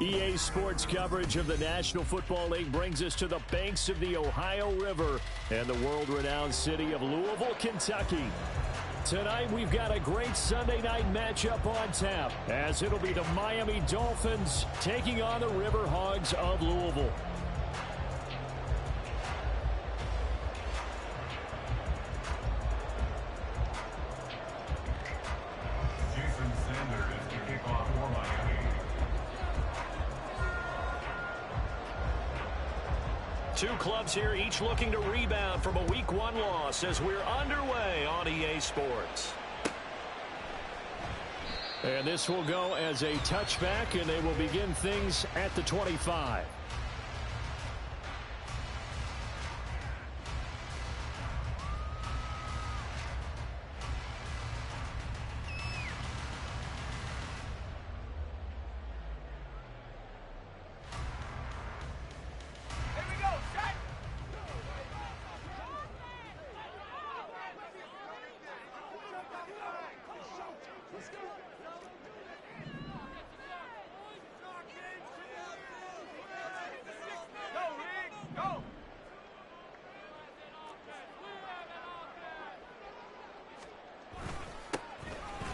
EA Sports coverage of the National Football League brings us to the banks of the Ohio River and the world-renowned city of Louisville, Kentucky. Tonight, we've got a great Sunday night matchup on tap, as it'll be the Miami Dolphins taking on the River Hogs of Louisville. Two clubs here, each looking to rebound from a Week 1 loss as we're underway on EA Sports. And this will go as a touchback, and they will begin things at the 25.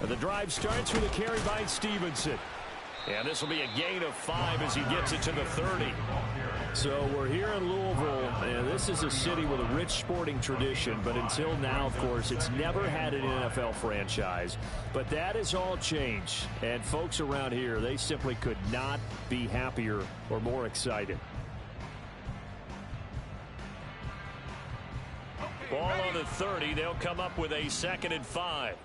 The drive starts with a carry by Stevenson. And this will be a gain of 5 as he gets it to the 30. So we're here in Louisville, and this is a city with a rich sporting tradition. But until now, of course, it's never had an NFL franchise. But that has all changed. And folks around here, they simply could not be happier or more excited. Ball on the 30. They'll come up with a 2nd and 5.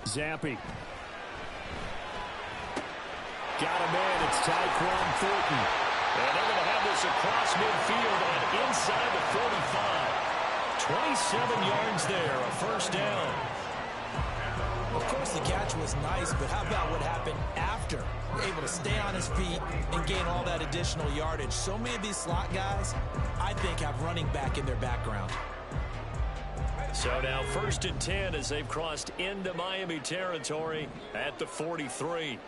Zappy. Got him in. It's Tyquan Thornton. And they're going to have this across midfield and inside the 45. 27 yards there, a first down. Of course, the catch was nice, but how about what happened after? Able to stay on his feet and gain all that additional yardage. So many of these slot guys, I think, have running back in their background. So now 1st and 10 as they've crossed into Miami territory at the 43.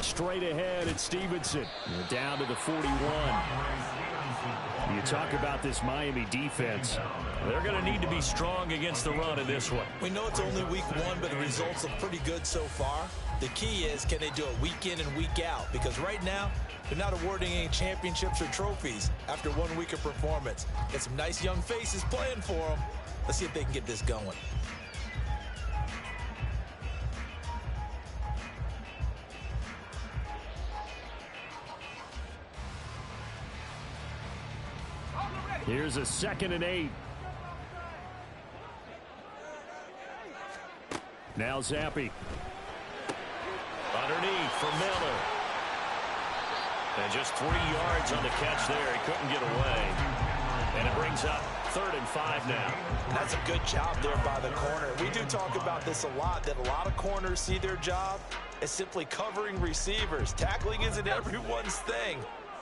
Straight ahead at Stevenson. Down to the 41. You talk about this Miami defense. They're going to need to be strong against the run in this one. We know it's only Week 1, but the results look pretty good so far. The key is, can they do it week in and week out? Because right now, they're not awarding any championships or trophies after 1 week of performance. Got some nice young faces playing for them. Let's see if they can get this going. Here's a 2nd and 8. Now Zappy. Underneath for Miller. And just 3 yards on the catch there. He couldn't get away. And it brings up 3rd and 5 now. That's a good job there by the corner. We do talk about this a lot, that a lot of corners see their job as simply covering receivers. Tackling isn't everyone's thing.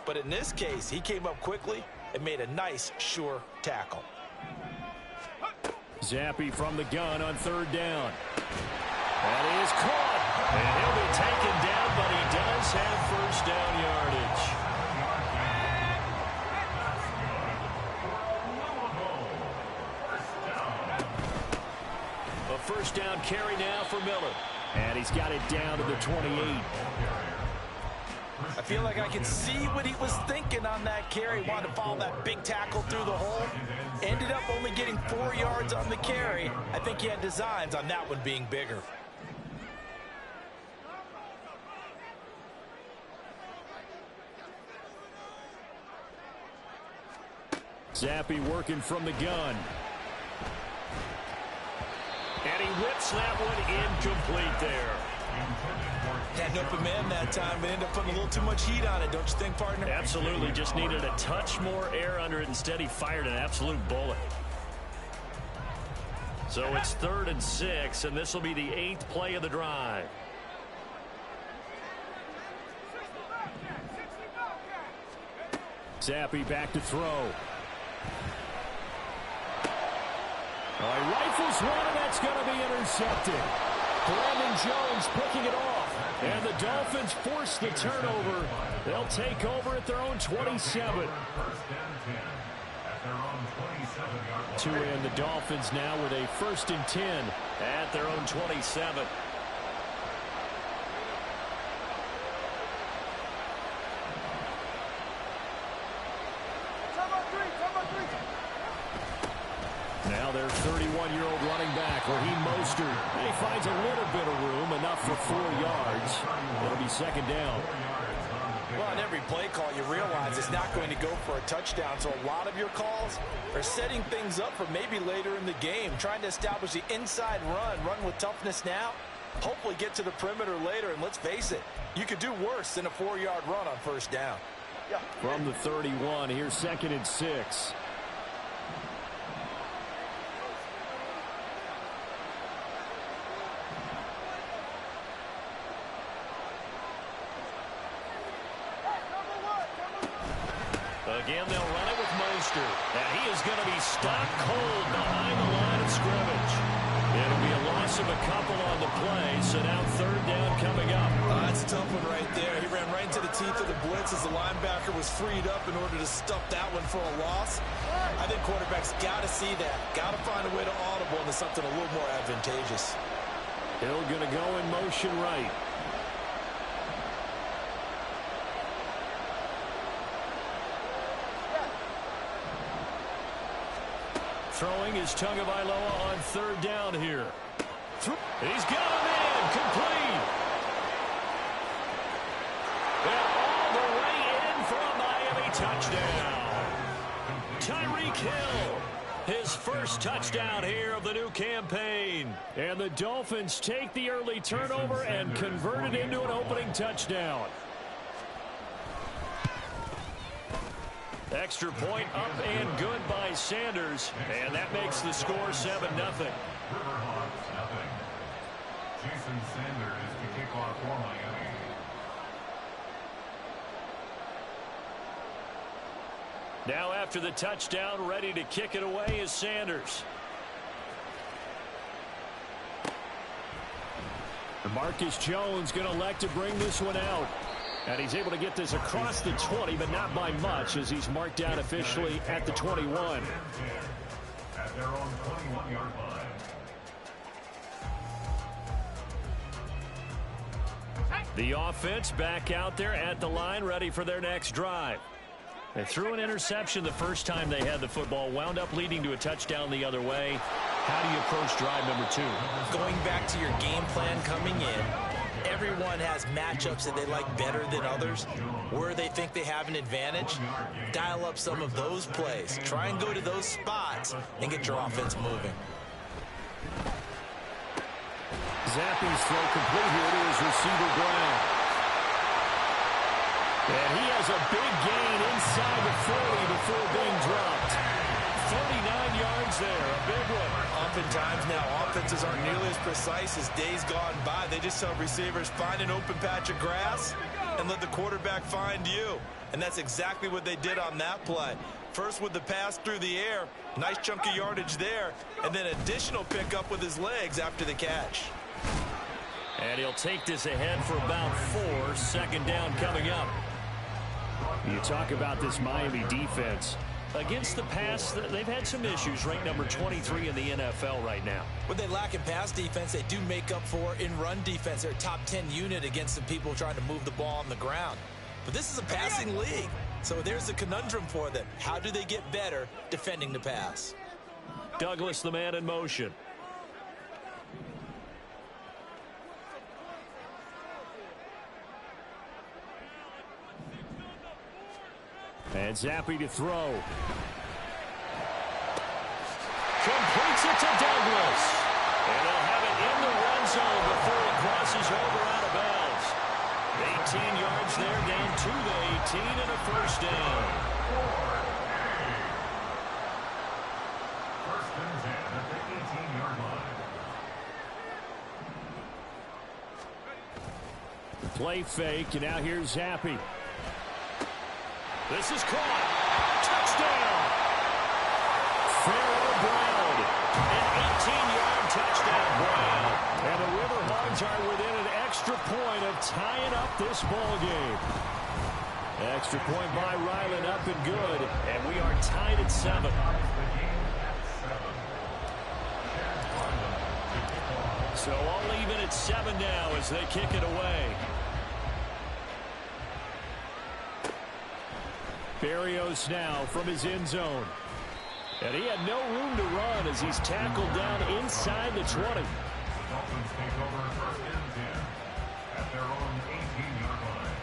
But in this case, he came up quickly and made a nice, sure tackle. Zappy from the gun on 3rd down. That is caught. And he'll be taken down, but he does have 1st down yardage. A 1st down carry now for Miller. And he's got it down to the 28. I feel like I can see what he was thinking on that carry. Wanted to follow that big tackle through the hole. Ended up only getting 4 yards on the carry. I think he had designs on that one being bigger. Zappy working from the gun. And he whips that one incomplete there. Had an open man that time, but ended up putting a little too much heat on it, don't you think, partner? Absolutely. Just needed a touch more air under it. Instead, he fired an absolute bullet. So it's 3rd and 6, and this will be the 8th play of the drive. Zappy back to throw. Oh, he rifles one, and that's going to be intercepted. Brandon Jones picking it off. And the Dolphins force the turnover. They'll take over at their own 27. To end the Dolphins now with a 1st and 10 at their own 27. Now their 31-year-old running back, Raheem Mostert. He finds a little bit of room, enough for 4 yards. It'll be 2nd down. Well, on every play call, you realize it's not going to go for a touchdown. So a lot of your calls are setting things up for maybe later in the game, trying to establish the inside run with toughness now, hopefully get to the perimeter later. And let's face it, you could do worse than a 4-yard run on 1st down. From the 31, here's 2nd and 6. Again, they'll run it with Mostert. And he is going to be stopped cold behind the line of scrimmage. It'll be a loss of a couple on the play, so now 3rd down coming up. That's a tough one right there. He ran right into the teeth of the blitz as the linebacker was freed up in order to stuff that one for a loss. I think quarterbacks got to see that. Got to find a way to audible into something a little more advantageous. Hill going to go in motion right. Throwing is Tagovailoa on 3rd down here. He's got him in. Complete. And all the way in for a Miami touchdown. Tyreek Hill. His 1st touchdown here of the new campaign. And the Dolphins take the early turnover and convert it into an opening touchdown. Extra point up and good by Sanders. And that makes the score 7-0. Jason Sanders to kick off for Miami. Now after the touchdown, ready to kick it away is Sanders. Marcus Jones going to elect to bring this one out. And he's able to get this across the 20, but not by much, as he's marked down officially at the 21. At their own 21-yard line. The offense back out there at the line, ready for their next drive. They threw an interception the first time they had the football, wound up leading to a touchdown the other way. How do you approach drive number 2? Going back to your game plan coming in, everyone has matchups that they like better than others, where they think they have an advantage. Dial up some of those plays. Try and go to those spots and get your offense moving. Zappe's throw complete here to his receiver, Brown. And he has a big gain inside the 40 before being dropped. 39 yards there, a big one. Oftentimes now, offenses aren't nearly as precise as days gone by. They just tell receivers, find an open patch of grass and let the quarterback find you. And that's exactly what they did on that play. First with the pass through the air, nice chunk of yardage there, and then additional pickup with his legs after the catch. And he'll take this ahead for about 4. 2nd down coming up. You talk about this Miami defense. Against the pass, they've had some issues. Ranked number 23 in the NFL right now. What they lack in pass defense, they do make up for in run defense. They're a top 10 unit against some people trying to move the ball on the ground. But this is a passing league, so there's a conundrum for them. How do they get better defending the pass? Douglas, the man in motion. And Zappe to throw. Completes it to Douglas. And they'll have it in the red zone before it crosses over out of bounds. 18 yards there, down to the 18 and a 1st down. 1st and 10 at the 18-yard line. The play fake, and now here's Zappe. This is caught. Touchdown. Pharaoh Brown. And this ball game. Extra point by Ryland, up and good. And we are tied at 7. So all even at 7 now as they kick it away. Berrios now from his end zone. And he had no room to run as he's tackled down inside the 20. Dolphins take over 1st and 10 at their own 18-yard line.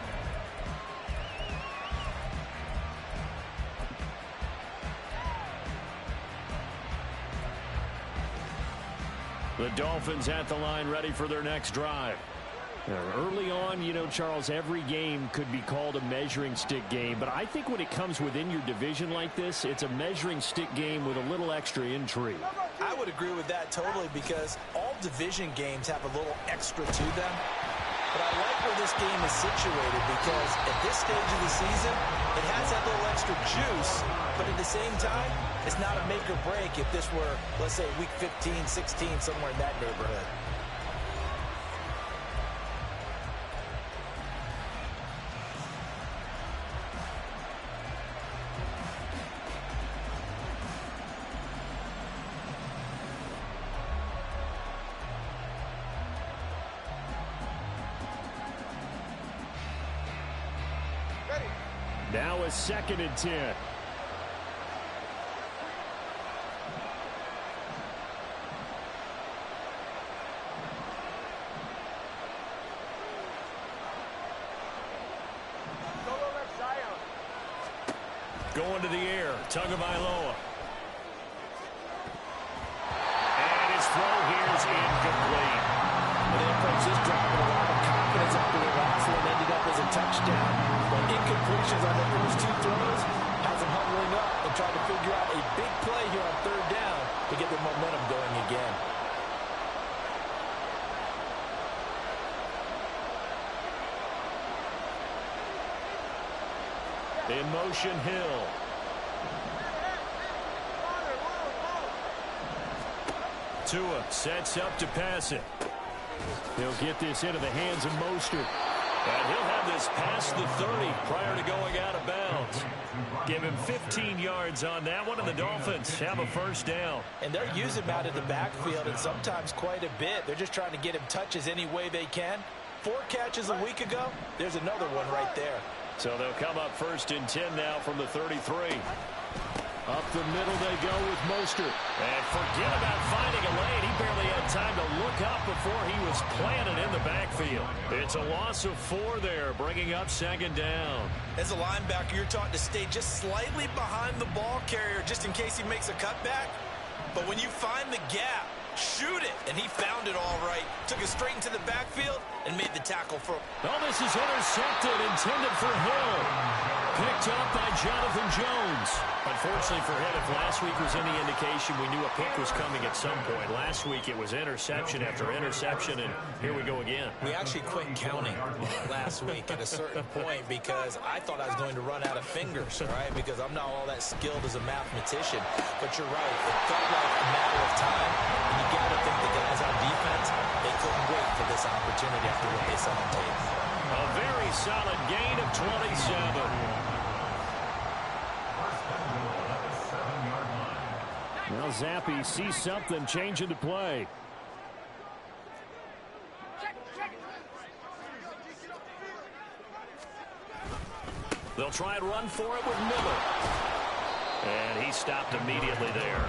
The Dolphins at the line ready for their next drive. Early on, you know, Charles, every game could be called a measuring stick game. But I think when it comes within your division like this, it's a measuring stick game with a little extra intrigue. I would agree with that totally because all division games have a little extra to them. But I like where this game is situated because at this stage of the season, it has that little extra juice. But at the same time, it's not a make or break if this were, let's say, week 15, 16, somewhere in that neighborhood. Now a 2nd and 10. Going to the air, Tagovailoa. And his throw here is incomplete. And they approach this drive with a lot of confidence after the last one ended up as a touchdown. But incompletions on the first 2 throws has them huddling up and trying to figure out a big play here on 3rd down to get their momentum going again. In motion, Hill. Tua sets up to pass it. He'll get this into the hands of Mostert. And he'll have this past the 30 prior to going out of bounds. Give him 15 yards on that one, and the Dolphins have a 1st down. And they're using him out of the backfield, and sometimes quite a bit. They're just trying to get him touches any way they can. 4 catches a week ago. There's another one right there. So they'll come up 1st and 10 now from the 33. Up the middle they go with Mostert. And forget about finding a lane. He barely had time to look up before he was planted in the backfield. It's a loss of 4 there, bringing up 2nd down. As a linebacker, you're taught to stay just slightly behind the ball carrier just in case he makes a cutback. But when you find the gap, shoot it. And he found it all right. Took it straight into the backfield and made the tackle for... Oh, this is intercepted, intended for Hill. Picked up by Jonathan Jones. Unfortunately for him, if last week was any indication, we knew a pick was coming at some point. Last week it was interception after interception, and here we go again. We actually quit counting last week at a certain point because I thought I was going to run out of fingers, all right, because I'm not all that skilled as a mathematician. But you're right. It felt like a matter of time, and you got to think the guys on defense, they couldn't wait for this opportunity after what they saw on tape. A very solid gain of 27. Now Zappi sees something changing to play. They'll try and run for it with Miller. And he stopped immediately there.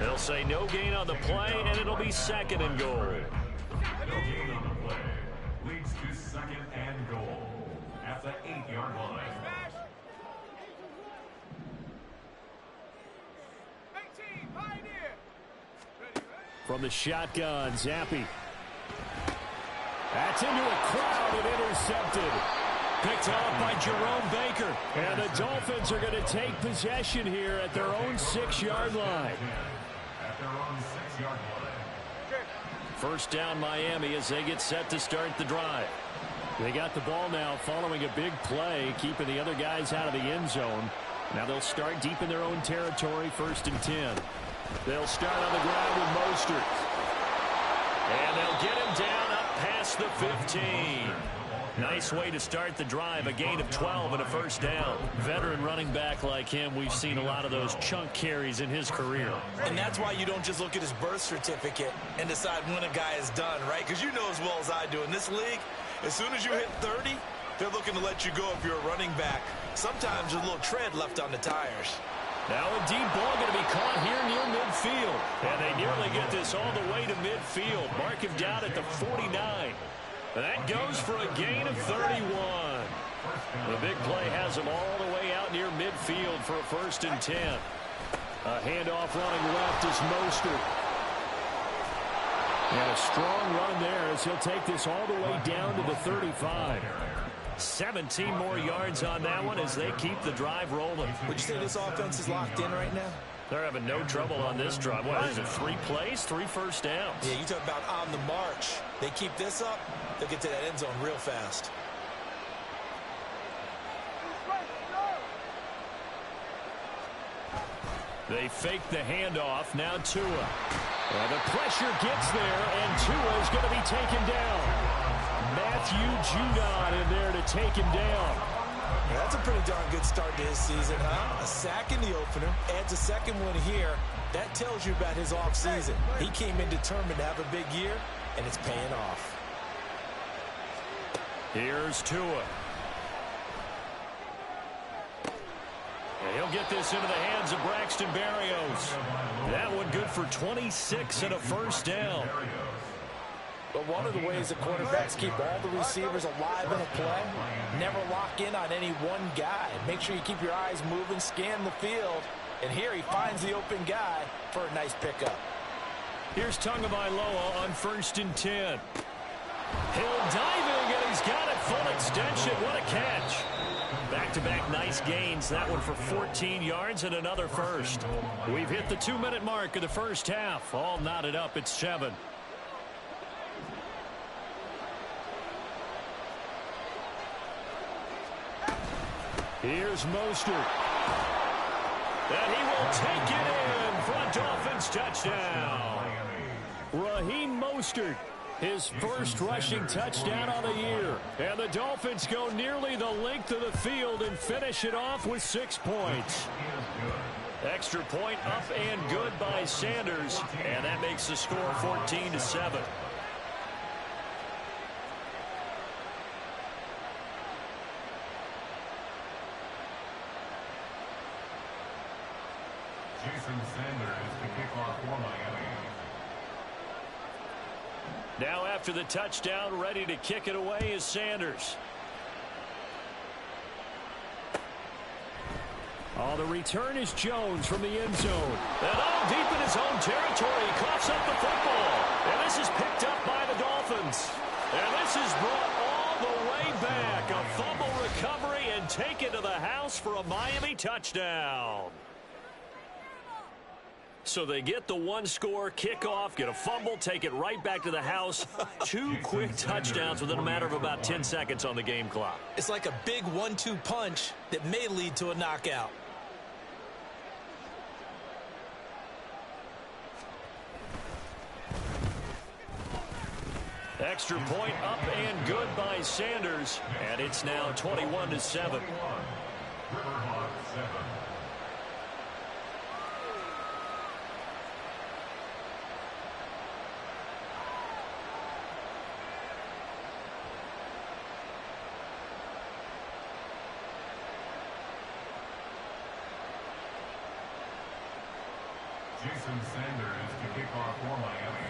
They'll say no gain on the play, and it'll be 2nd and goal. No gain on the play. Leads to 2nd and goal at the 8-yard line. From the shotgun, Zappi. That's into a crowd and intercepted. Picked off by Jerome Baker. And the Dolphins are going to take possession here at their own 6-yard line. At their own 6-yard line. 1st down Miami as they get set to start the drive. They got the ball now following a big play, keeping the other guys out of the end zone. Now they'll start deep in their own territory, 1st and 10. They'll start on the ground with Mostert. And they'll get him down up past the 15. Nice way to start the drive, a gain of 12 and a first down. Veteran running back like him, we've seen a lot of those chunk carries in his career. And that's why you don't just look at his birth certificate and decide when a guy is done, right? Because you know as well as I do, in this league, as soon as you hit 30, they're looking to let you go if you're a running back. Sometimes there's a little tread left on the tires. Now a deep ball going to be caught here near midfield. And they nearly get this all the way to midfield. Mark him down at the 49. That goes for a gain of 31. The big play has him all the way out near midfield for a 1st and 10. A handoff running left is Mostert. And a strong run there as he'll take this all the way down to the 35. 17 more yards on that one as they keep the drive rolling. Would you say this offense is locked in right now? They're having no trouble on this drive. What is it, 3 plays, 3 first downs? Yeah, you talk about on the march. They keep this up, they'll get to that end zone real fast. They fake the handoff. Now Tua. Well, the pressure gets there, and Tua is going to be taken down. Matthew Judon in there to take him down. Yeah, that's a pretty darn good start to his season, huh? A sack in the opener, adds a second one here. That tells you about his offseason. He came in determined to have a big year, and it's paying off. Here's Tua. And he'll get this into the hands of Braxton Berrios. That one good for 26 and a first down. But one of the ways the quarterbacks keep all the receivers alive in a play, never lock in on any one guy. Make sure you keep your eyes moving, scan the field. And here he finds the open guy for a nice pickup. Here's Tagovailoa on 1st and 10. Hill diving, and he's got it full extension. What a catch. Back-to-back nice gains. That one for 14 yards and another first. We've hit the 2-minute mark of the first half. All knotted up at 7. Here's Mostert. And he will take it in for a Dolphins touchdown. Raheem Mostert, his first rushing touchdown on the year. And the Dolphins go nearly the length of the field and finish it off with 6 points. Extra point up and good by Sanders. And that makes the score 14-7. Jason Sanders to kick off for Miami. Now after the touchdown, ready to kick it away is Sanders. Oh, the return is Jones from the end zone. And all deep in his own territory, he coughs up the football. And this is picked up by the Dolphins. And this is brought all the way back. A fumble recovery and taken to the house for a Miami touchdown. So they get the 1-score kickoff, get a fumble, take it right back to the house. 2 quick touchdowns within a matter of about 10 seconds on the game clock. It's like a big 1-2 punch that may lead to a knockout. Extra point up and good by Sanders. And it's now 21-7. Riverhawks 7. Jason Sanders to kick off for Miami.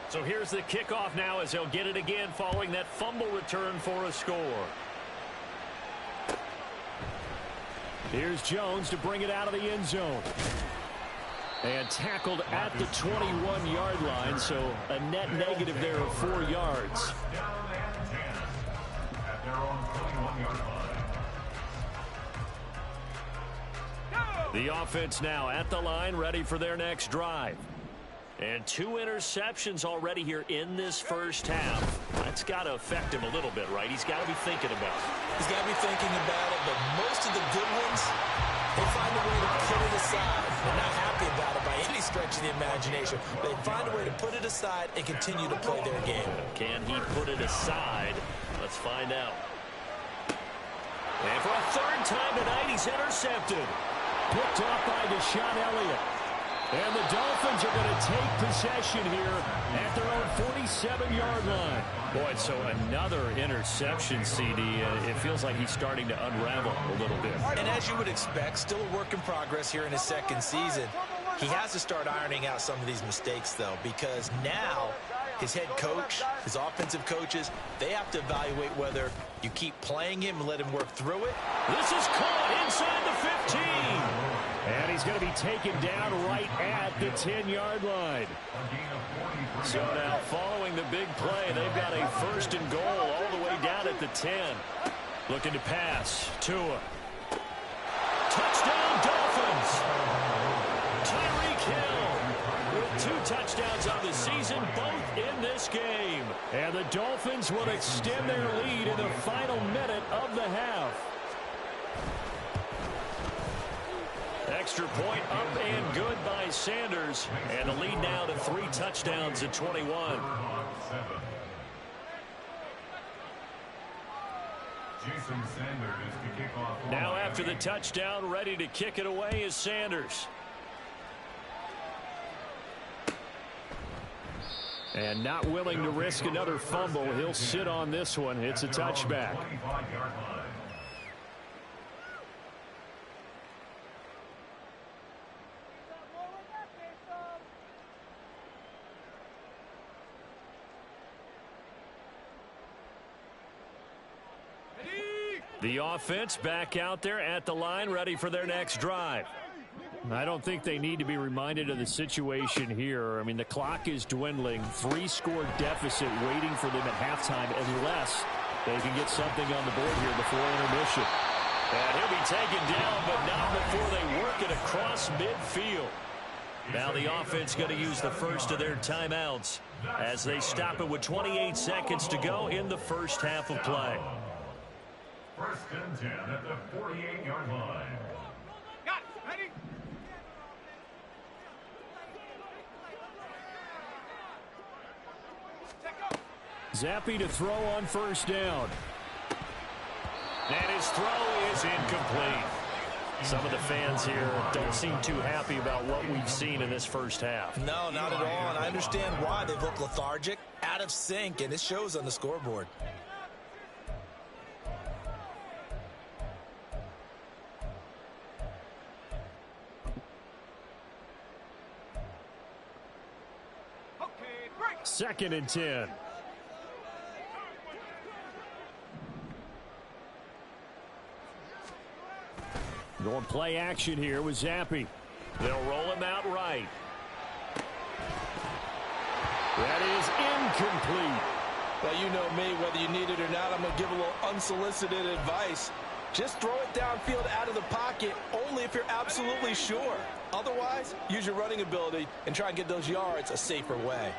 So here's the kickoff now as he'll get it again following that fumble return for a score. Here's Jones to bring it out of the end zone. And tackled at the 21-yard line, so a net negative there of 4 yards. Down and 10 at their own 21-yard line. The offense now at the line, ready for their next drive. And 2 interceptions already here in this first half. That's got to affect him a little bit, right? He's got to be thinking about it. He's got to be thinking about it, but most of the good ones They find a way to put it aside. They're not happy about it by any stretch of the imagination. They find a way to put it aside and continue to play their game. Can he put it aside? Let's find out. And for a third time tonight, he's intercepted. Picked off by Deshaun Elliott. And the Dolphins are going to take possession here at their own 47-yard line. Boy, so another interception, CD. It feels like he's starting to unravel a little bit. And as you would expect, still a work in progress here in his second season. He has to start ironing out some of these mistakes, though, because now his head coach, his offensive coaches, they have to evaluate whether you keep playing him and let him work through it. This is caught inside the 15. And he's going to be taken down right at the 10-yard line. So now following the big play, they've got a first and goal all the way down at the 10. Looking to pass. Tua. Touchdown Dolphins. Tyreek Hill with 2 touchdowns on the season, both in this game. And the Dolphins will extend their lead in the final minute of the half. Extra point up and good by Sanders. And the lead now to 3 touchdowns at 21. Now after the touchdown, ready to kick it away is Sanders. And not willing to risk another fumble. He'll sit on this one. It's a touchback. The offense back out there at the line, ready for their next drive. I don't think they need to be reminded of the situation here. I mean, the clock is dwindling. 3-score deficit waiting for them at halftime unless they can get something on the board here before intermission. And he'll be taken down, but not before they work it across midfield. Now the offense going to use the first of their timeouts as they stop it with 28 seconds to go in the first half of play. First and 10 at the 48-yard line. Got it. Ready? Zappy to throw on first down. And his throw is incomplete. Some of the fans here don't seem too happy about what we've seen in this first half. No, not at all, and I understand why. They look lethargic, out of sync, and it shows on the scoreboard. Second and 10. Going play action here with Zappy. They'll roll him out right. That is incomplete. Well, you know me, whether you need it or not, I'm going to give a little unsolicited advice. Just throw it downfield out of the pocket only if you're absolutely sure. Otherwise, use your running ability and try and get those yards a safer way.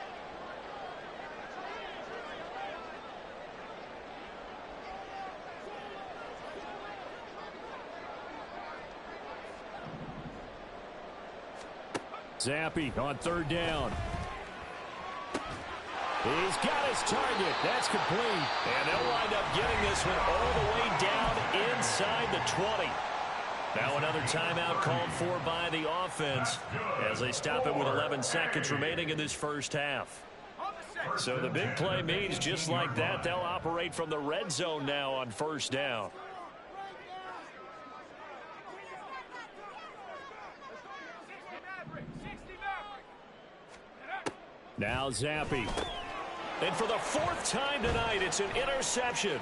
Zappy on third down. He's got his target. That's complete. And they'll wind up getting this one all the way down inside the 20. Now another timeout called for by the offense as they stop it with 11 seconds remaining in this first half. So the big play means just like that, they'll operate from the red zone now on first down. Now Zappy. And for the 4th time tonight, it's an interception.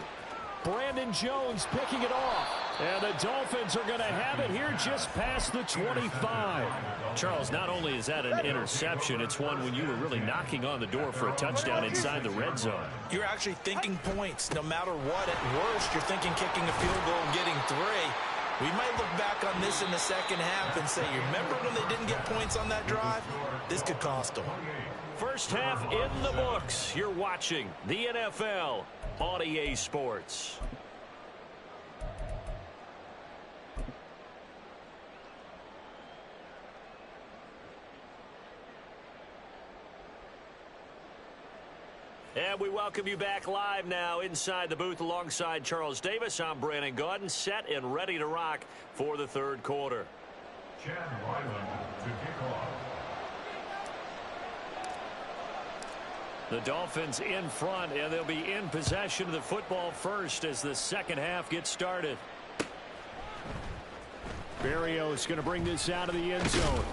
Brandon Jones picking it off. And the Dolphins are going to have it here just past the 25. Charles, not only is that an interception, it's one when you were really knocking on the door for a touchdown inside the red zone. You're actually thinking points no matter what. At worst, you're thinking kicking a field goal and getting 3. We might look back on this in the second half and say, you remember when they didn't get points on that drive? This could cost them. First half in the books. You're watching the NFL on EA Sports. And we welcome you back live now inside the booth alongside Charles Davis. I'm Brandon Gaudin, set and ready to rock for the third quarter. Chad Ryland to kick off. The Dolphins in front, and they'll be in possession of the football first as the second half gets started. Berrios going to bring this out of the end zone.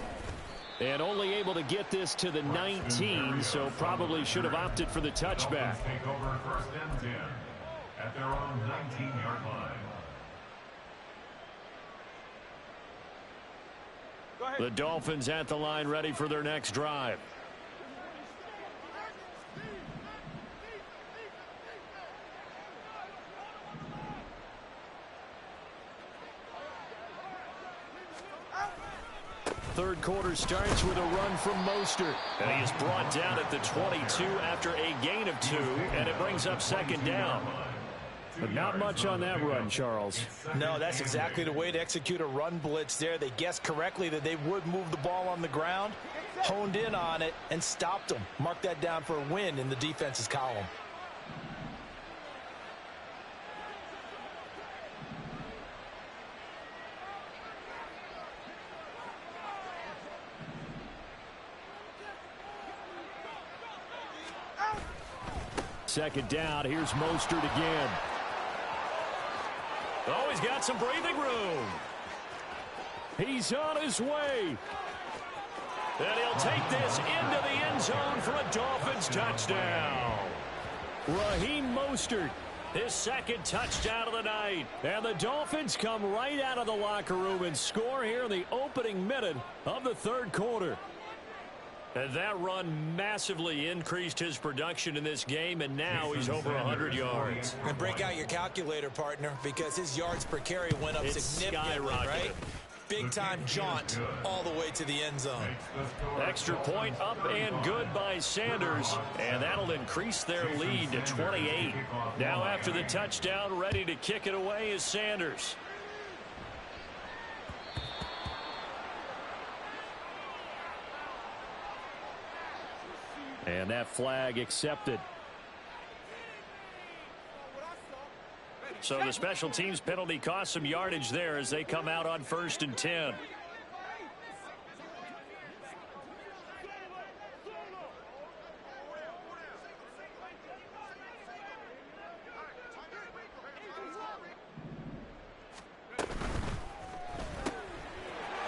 And only able to get this to the 19, so probably should have opted for the touchback. Take over first and 10 at their own 19-yard line. The Dolphins at the line ready for their next drive. Third quarter starts with a run from Mostert. And he is brought down at the 22 after a gain of 2, and it brings up second down. But not much on that run, Charles. No, that's exactly the way to execute a run blitz there. They guessed correctly that they would move the ball on the ground, honed in on it, and stopped them. Mark that down for a win in the defense's column. Second down, here's Mostert again. Oh, he's got some breathing room. He's on his way. And he'll take this into the end zone for a Dolphins touchdown. Raheem Mostert, his second touchdown of the night. And the Dolphins come right out of the locker room and score here in the opening minute of the third quarter. And that run massively increased his production in this game, and now he's over 100 yards. And break out your calculator, partner, because his yards per carry went up significantly, right? Big-time jaunt all the way to the end zone. Extra point up and good by Sanders, and that'll increase their lead to 28. Now after the touchdown, ready to kick it away is Sanders. And that flag accepted. So the special teams penalty cost some yardage there as they come out on 1st and 10.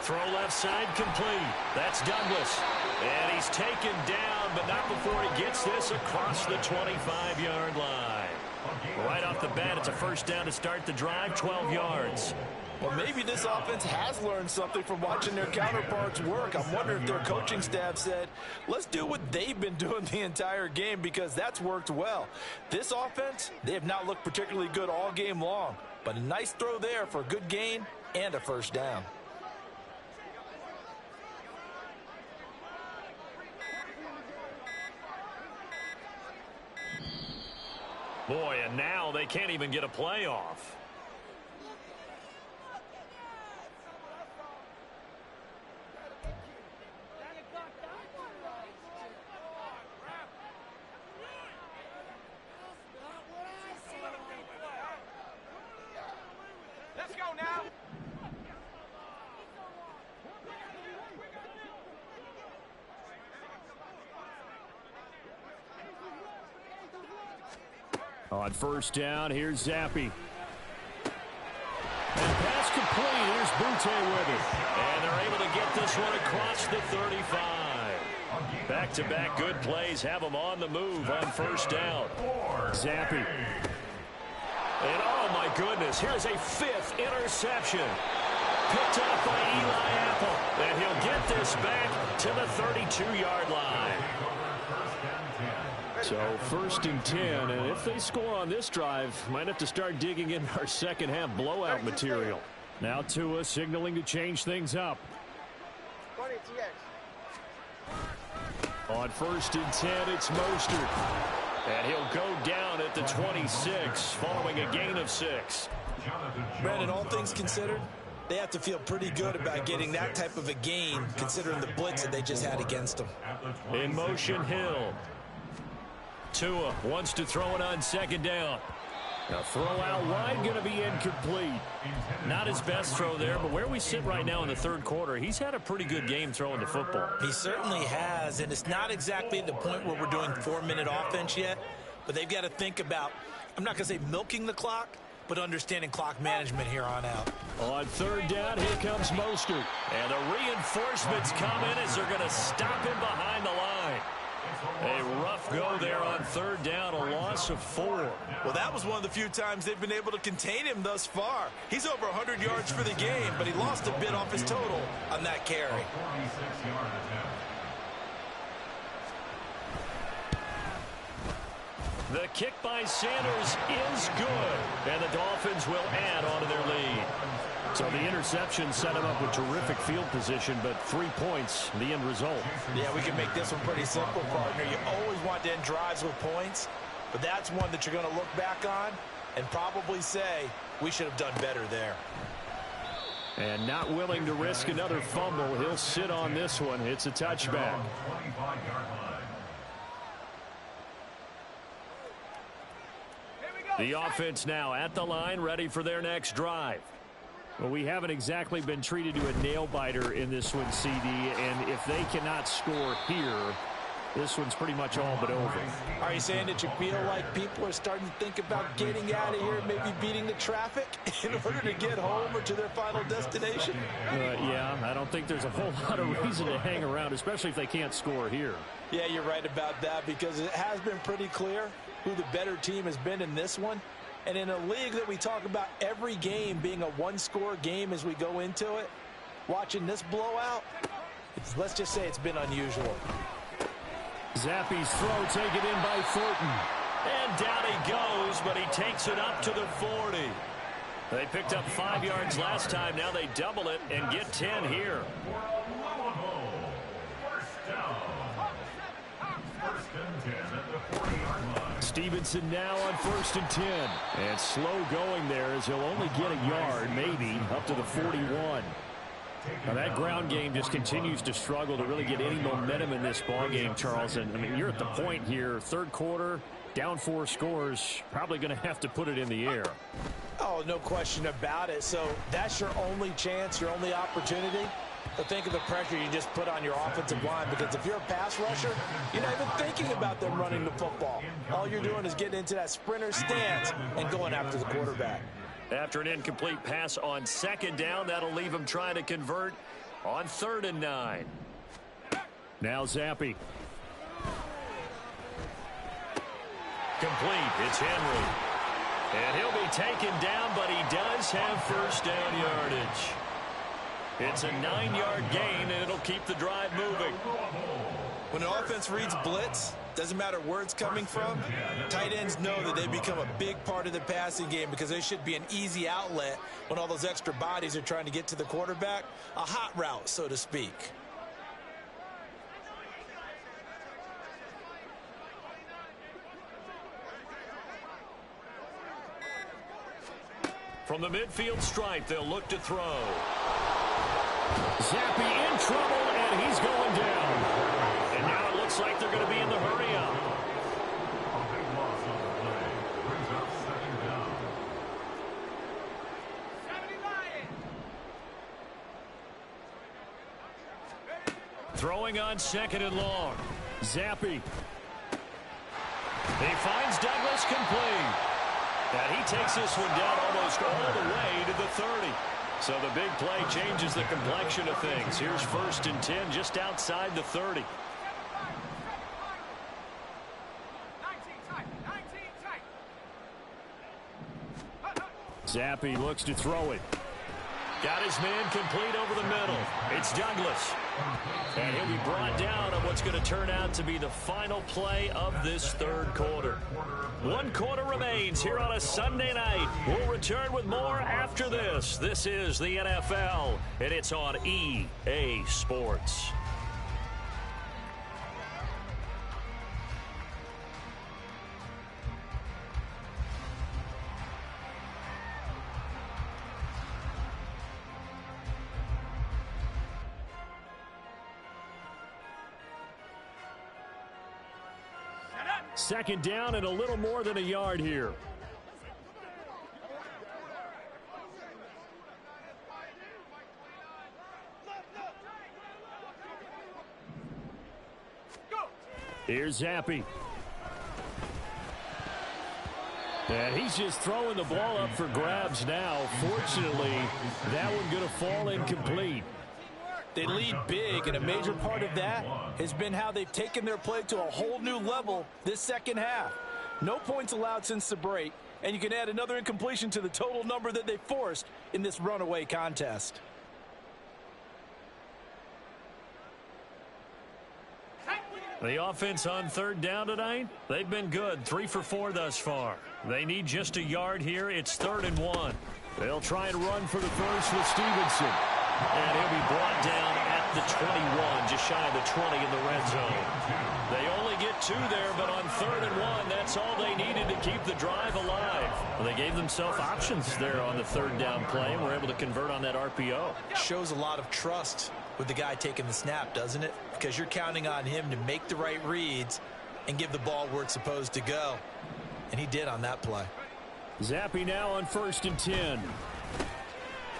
Throw left side complete. That's Douglas. And he's taken down, but not before he gets this across the 25-yard line. Right off the bat, it's a first down to start the drive, 12 yards. Well, maybe this offense has learned something from watching their counterparts work. I'm wondering if their coaching staff said, let's do what they've been doing the entire game, because that's worked well. This offense, they have not looked particularly good all game long, but a nice throw there for a good gain and a first down. Boy, and now they can't even get a playoff. Let's go now. On first down, here's Zappi. And pass complete. Here's Butte with it. And they're able to get this one across the 35. Back-to-back good plays have them on the move on first down. Zappi. And oh my goodness, here's a 5th interception. Picked up by Eli Apple. And he'll get this back to the 32-yard line. So 1st and 10, and if they score on this drive, might have to start digging in our second half blowout material. Now Tua signaling to change things up. On 1st and 10, it's Mostert. And he'll go down at the 26 following a gain of 6. Brandon, all things considered, they have to feel pretty good about getting that type of a gain considering the blitz that they just had against them. In motion, Hill. Tua wants to throw it on second down. Now throw out wide, going to be incomplete. Not his best throw there, but where we sit right now in the third quarter, he's had a pretty good game throwing the football. He certainly has, and it's not exactly at the point where we're doing 4-minute offense yet, but they've got to think about, I'm not going to say milking the clock, but understanding clock management here on out. On third down, here comes Mostert. And the reinforcements come in as they're going to stop him behind the line. A rough go there on third down, a loss of 4. Well, that was one of the few times they've been able to contain him thus far. He's over 100 yards for the game, but he lost a bit off his total on that carry. 46-yard attempt. The kick by Sanders is good, and the Dolphins will add on to their lead. So the interception set him up with terrific field position, but 3 points, the end result. Yeah, we can make this one pretty simple, partner. You always want to end drives with points, but that's one that you're going to look back on and probably say, we should have done better there. And not willing to risk another fumble, he'll sit on this one. It's a touchback. 25-yard line. The offense now at the line, ready for their next drive. Well, we haven't exactly been treated to a nail-biter in this one, CD, and if they cannot score here, this one's pretty much all but over. Are you saying that you feel like people are starting to think about getting out of here, maybe beating the traffic in order to get home or to their final destination? Yeah, I don't think there's a whole lot of reason to hang around, especially if they can't score here. Yeah, you're right about that, because it has been pretty clear who the better team has been in this one. And in a league that we talk about every game being a one-score game as we go into it, watching this blowout, let's just say it's been unusual. Zappi's throw taken in by Thornton. And down he goes, but he takes it up to the 40. They picked up 5 yards last time. Now they double it and get 10 here. First and 10 at the 40-yard line. Stevenson now on 1st and 10. And slow going there as he'll only get a yard, maybe, up to the 41. Now that ground game just continues to struggle to really get any momentum in this ball game, Charles. And I mean, you're at the point here, third quarter, down 4 scores, probably going to have to put it in the air. Oh, no question about it. So that's your only chance, your only opportunity. But think of the pressure you just put on your offensive line, because if you're a pass rusher, you're not even thinking about them running the football. All you're doing is getting into that sprinter stance and going after the quarterback. After an incomplete pass on second down, that'll leave him trying to convert on 3rd and 9. Now Zappi. Complete. It's Henry. And he'll be taken down, but he does have first down yardage. It's a 9-yard gain, and it'll keep the drive moving. When an offense reads blitz, doesn't matter where it's coming from, tight ends know that they become a big part of the passing game, because they should be an easy outlet when all those extra bodies are trying to get to the quarterback. A hot route, so to speak. From the midfield stripe, they'll look to throw. Zappi in trouble, and he's going down. And now it looks like they're going to be in the hurry-up. A big loss on the play. Brings up second down. Throwing on 2nd and long. Zappi. He finds Douglas complete. And he takes this one down almost all the way to the 30. So the big play changes the complexion of things. Here's 1st and 10 just outside the 30. 19 tight. Zappi looks to throw it. Got his man complete over the middle. It's Douglas. And he'll be brought down on what's going to turn out to be the final play of this third quarter. 1 quarter remains here on a Sunday night. We'll return with more after this. This is the NFL, and it's on EA Sports. Second down and a little more than a yard here. Here's Zappi. And he's just throwing the ball up for grabs now. Fortunately, that one going to fall incomplete. They lead big, and a major part of that has been how they've taken their play to a whole new level this second half. No points allowed since the break, and you can add another incompletion to the total number that they forced in this runaway contest. The offense on third down tonight, they've been good. 3 for 4 thus far. They need just a yard here. It's 3rd and 1. They'll try and run for the first with Stevenson. And he'll be brought down at the 21, just shy of the 20 in the red zone. They only get 2 there, but on 3rd and 1, that's all they needed to keep the drive alive. Well, they gave themselves options there on the 3rd down play and were able to convert on that RPO. Shows a lot of trust with the guy taking the snap, doesn't it? Because you're counting on him to make the right reads and give the ball where it's supposed to go. And he did on that play. Zappi now on 1st and 10.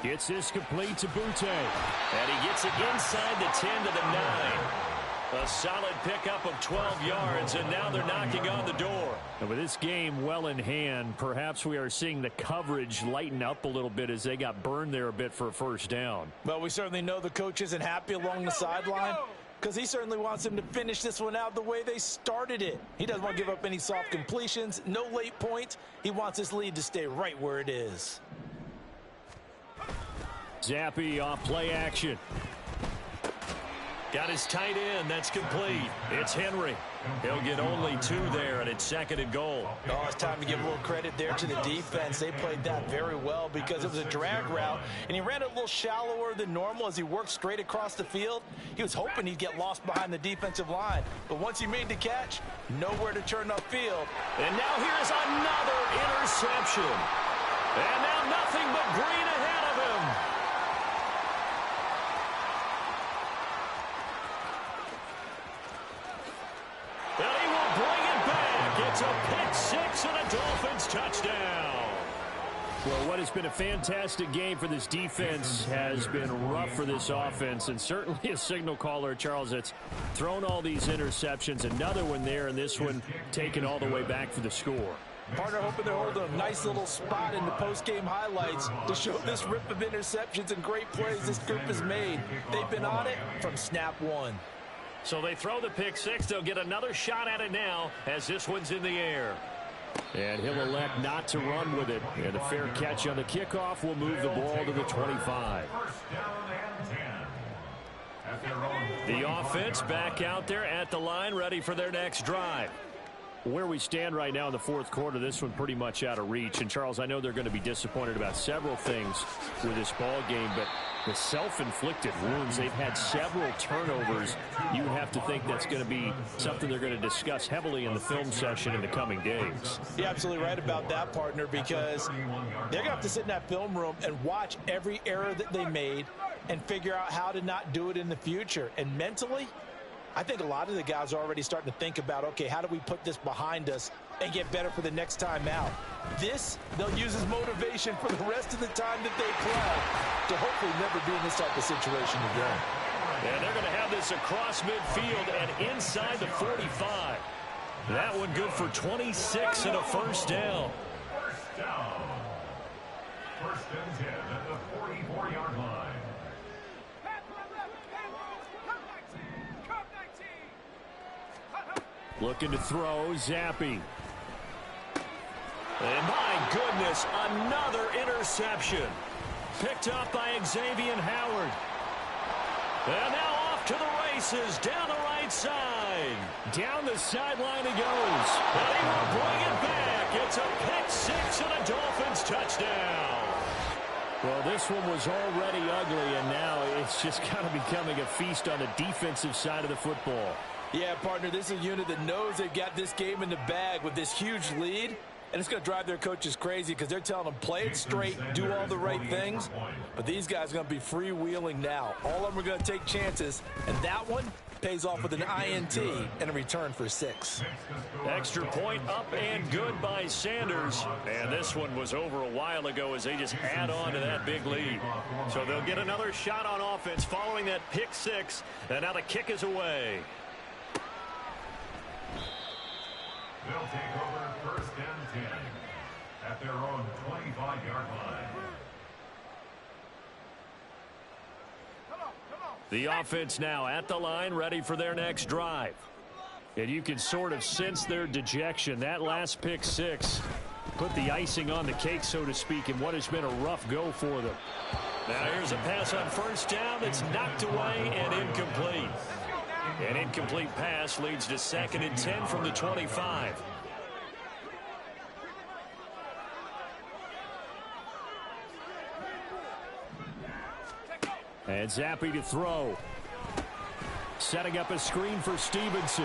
Gets this complete to Butte. And he gets it inside the 10 to the 9. A solid pickup of 12 yards, and now they're knocking on the door. And with this game well in hand, perhaps we are seeing the coverage lighten up a little bit as they got burned there a bit for a first down. Well, we certainly know the coach isn't happy along the sideline because he certainly wants them to finish this one out the way they started it. He doesn't want to give up any soft completions, no late points. He wants his lead to stay right where it is. Zappi off play action. Got his tight end. That's complete. It's Henry. He'll get only 2 there, and it's 2nd and goal. Oh, it's time to give a little credit there to the defense. They played that very well because it was a drag route, and he ran it a little shallower than normal as he worked straight across the field. He was hoping he'd get lost behind the defensive line, but once he made the catch, nowhere to turn upfield. And now here's another interception. And now nothing but green ahead of him. It's a pick 6 and a Dolphins touchdown. Well, what has been a fantastic game for this defense has been rough for this offense, and certainly a signal caller, Charles, that's thrown all these interceptions. Another one there, and this one taken all the way back for the score. Partner hoping they're holding a nice little spot in the post-game highlights to show this rip of interceptions and great plays this group has made. They've been on it from snap 1. So they throw the pick 6. They'll get another shot at it now as this one's in the air. And he'll elect not to run with it. And a fair catch on the kickoff will move the ball to the 25. The offense back out there at the line, ready for their next drive. Where we stand right now in the 4th quarter, this one pretty much out of reach. And, Charles, I know they're going to be disappointed about several things with this ball game, but the self-inflicted wounds, they've had several turnovers. You have to think that's going to be something they're going to discuss heavily in the film session in the coming days. You're absolutely right about that, partner, because they're going to have to sit in that film room and watch every error that they made and figure out how to not do it in the future. And mentally, I think a lot of the guys are already starting to think about, okay, how do we put this behind us and get better for the next time out? This, they'll use as motivation for the rest of the time that they play to hopefully never be in this type of situation again. And they're going to have this across midfield and inside the 45. That one good for 26 and a first down. First down. 1st and 10 at the 44-yard line. Looking to throw, Zappi. And my goodness, another interception. Picked up by Xavier Howard. And now off to the races, down the right side. Down the sideline he goes. And he will bring it back. It's a pick 6 and a Dolphins touchdown. Well, this one was already ugly, and now it's just kind of becoming a feast on the defensive side of the football. Yeah, partner, this is a unit that knows they've got this game in the bag with this huge lead, and it's going to drive their coaches crazy because they're telling them play it straight, do all the right things, but these guys are going to be freewheeling now. All of them are going to take chances, and that one, Pays off with an INT and a return for 6. Extra point up and good by Sanders. And this one was over a while ago as they just add on to that big lead. So they'll get another shot on offense following that pick 6. And now the kick is away. They'll take over 1st and 10 at their own 25-yard line. The offense now at the line, ready for their next drive. And you can sort of sense their dejection. That last pick 6 put the icing on the cake, so to speak, in what has been a rough go for them. Now here's a pass on 1st down that's knocked away and incomplete. An incomplete pass leads to 2nd and 10 from the 25. And Zappi to throw. Setting up a screen for Stevenson.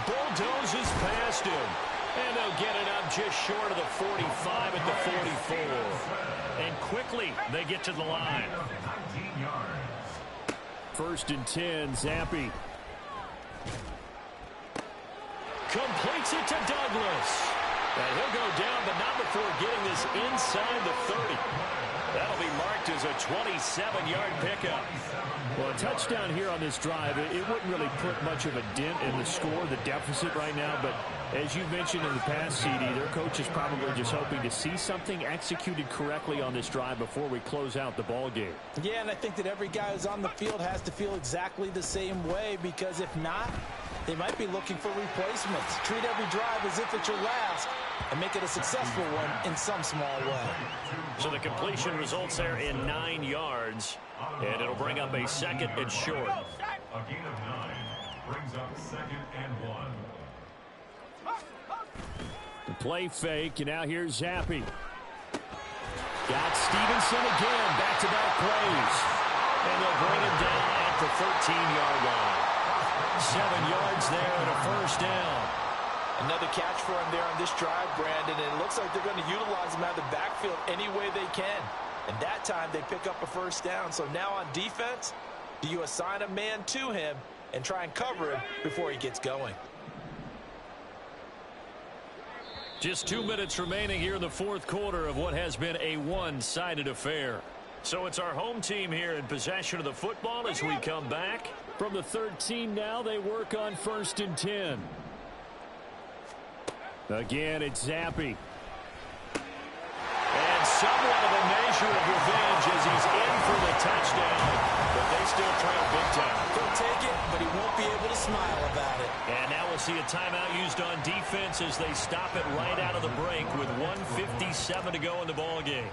Bulldozes past him. And they'll get it up just short of the 45 at the 44. And quickly they get to the line. 19 yards. 1st and 10, Zappi. Completes it to Douglas. And he'll go down, but not before getting this inside the 30. That'll be marked as a 27-yard pickup. Well, a touchdown here on this drive, it wouldn't really put much of a dent in the score, the deficit right now. But as you mentioned in the past, CD, their coach is probably just hoping to see something executed correctly on this drive before we close out the ball game. Yeah, and I think that every guy who's on the field has to feel exactly the same way, because if not, they might be looking for replacements. Treat every drive as if it's your last and make it a successful one in some small way. So the completion results there in 9 yards, and it'll bring up a 2nd and short. A gain of 9 brings up 2nd and 1. The play fake, and now here's Zappi. Got Stevenson again, back-to-back plays. And they'll bring him down at the 13-yard line. 7 yards there and a 1st down. Another catch for him there on this drive, Brandon, and it looks like they're going to utilize him out of the backfield any way they can. And that time they pick up a 1st down. So now on defense, do you assign a man to him and try and cover him before he gets going? Just 2 minutes remaining here in the 4th quarter of what has been a one-sided affair. So it's our home team here in possession of the football as we come back. From the 13 now, they work on 1st and 10. Again, it's Zappi. And somewhat of a measure of revenge as he's in for the touchdown. But they still trail big time. He'll take it, but he won't be able to smile about it. And now we'll see a timeout used on defense as they stop it right out of the break with 1:57 to go in the ball game.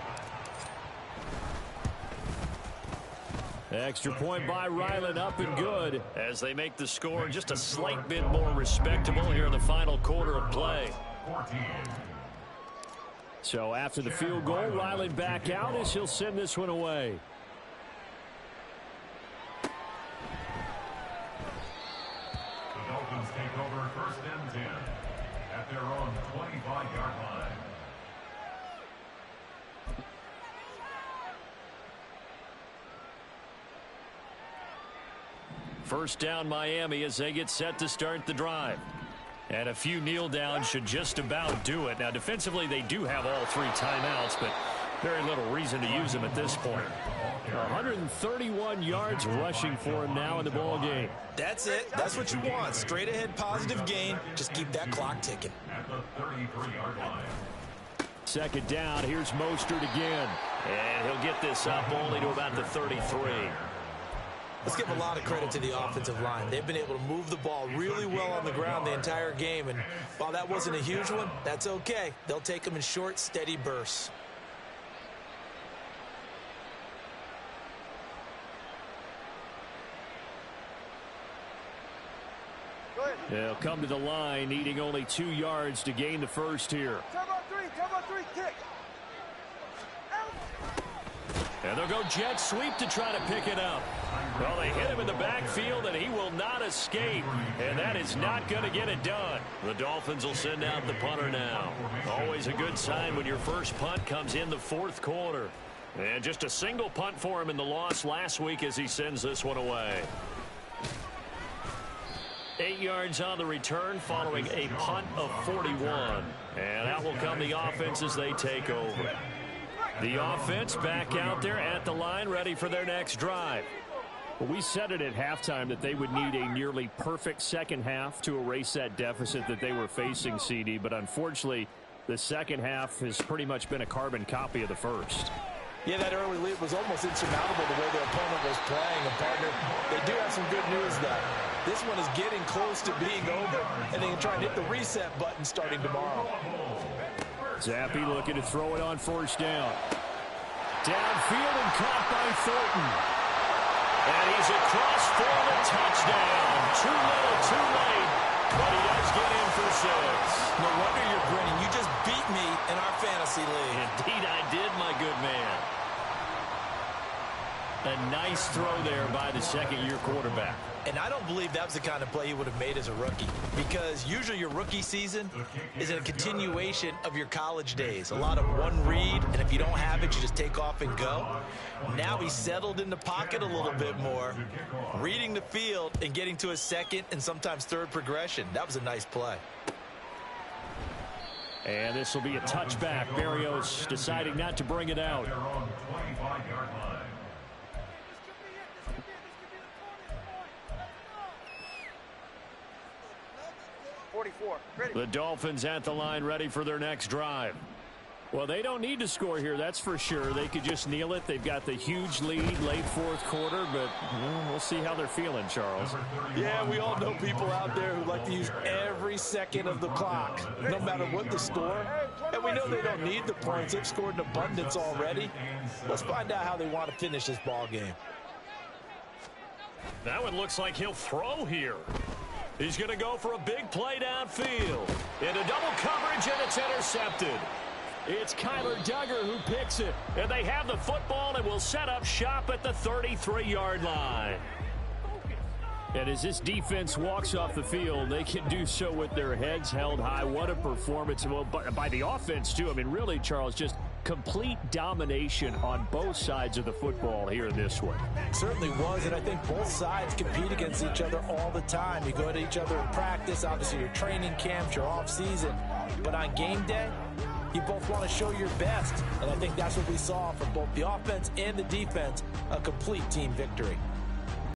Extra point by Ryland, up and good as they make the score just a slight bit more respectable here in the final quarter of play. 14. So after the field goal, Ryland back out as he'll send this one away. The Dolphins take over 1st and 10 at their own 25-yard line. First down Miami as they get set to start the drive. And a few kneel downs should just about do it. Now defensively they do have all 3 timeouts, but very little reason to use them at this point. 131 yards rushing for him now in the ball game. That's it. That's what you want. Straight ahead positive gain. Just keep that clock ticking. At the 33-yard line. 2nd down. Here's Mostert again. And he'll get this up only to about the 33. Let's give a lot of credit to the offensive line. They've been able to move the ball really well on the ground the entire game. And while that wasn't a huge one, that's okay. They'll take them in short, steady bursts. They'll come to the line, needing only 2 yards to gain the first here. Turbo 3, kick. And they'll go jet sweep to try to pick it up. Well, they hit him in the backfield, and he will not escape. And that is not going to get it done. The Dolphins will send out the punter now. Always a good sign when your first punt comes in the 4th quarter. And just a single punt for him in the loss last week as he sends this one away. 8 yards on the return following a punt of 41. And out will come the offense as they take over. The offense back out there at the line, ready for their next drive. Well, we said it at halftime that they would need a nearly perfect second half to erase that deficit that they were facing, CD. But unfortunately, the second half has pretty much been a carbon copy of the first. Yeah, that early lead was almost insurmountable the way their opponent was playing. And, partner, they do have some good news, though. This one is getting close to being over, and they can try and hit the reset button starting tomorrow. Zappi looking to throw it on first down. Downfield and caught by Thornton. And he's across for the touchdown. Too little, too late, but he does get in for 6. No wonder you're grinning. You just beat me in our fantasy league. Indeed I did, my good man. A nice throw there by the second-year quarterback. And I don't believe that was the kind of play he would have made as a rookie, because usually your rookie season is a continuation of your college days. A lot of one read, and if you don't have it, you just take off and go. Now he's settled in the pocket a little bit more, reading the field and getting to a second and sometimes third progression. That was a nice play. And this will be a touchback. Berrios deciding not to bring it out. 44. Ready. The Dolphins at the line, ready for their next drive. Well, they don't need to score here, that's for sure. They could just kneel it. They've got the huge lead late fourth quarter, but we'll see how they're feeling, Charles. Yeah, we all know people out there who like to use every second of the clock, no matter what the score. And we know they don't need the points. They've scored in abundance already. Let's find out how they want to finish this ball game. That one looks like he'll throw here. He's going to go for a big play downfield. Into double coverage, and it's intercepted. It's Kyler Duggar who picks it. And they have the football and will set up shop at the 33-yard line. And as this defense walks off the field, they can do so with their heads held high. What a performance. Well, by the offense, too. I mean, really, Charles, just complete domination on both sides of the football here in this one. Certainly was, and I think both sides compete against each other all the time. You go to each other in practice, obviously your training camps, your off-season. But on game day, you both want to show your best. And I think that's what we saw from both the offense and the defense, a complete team victory.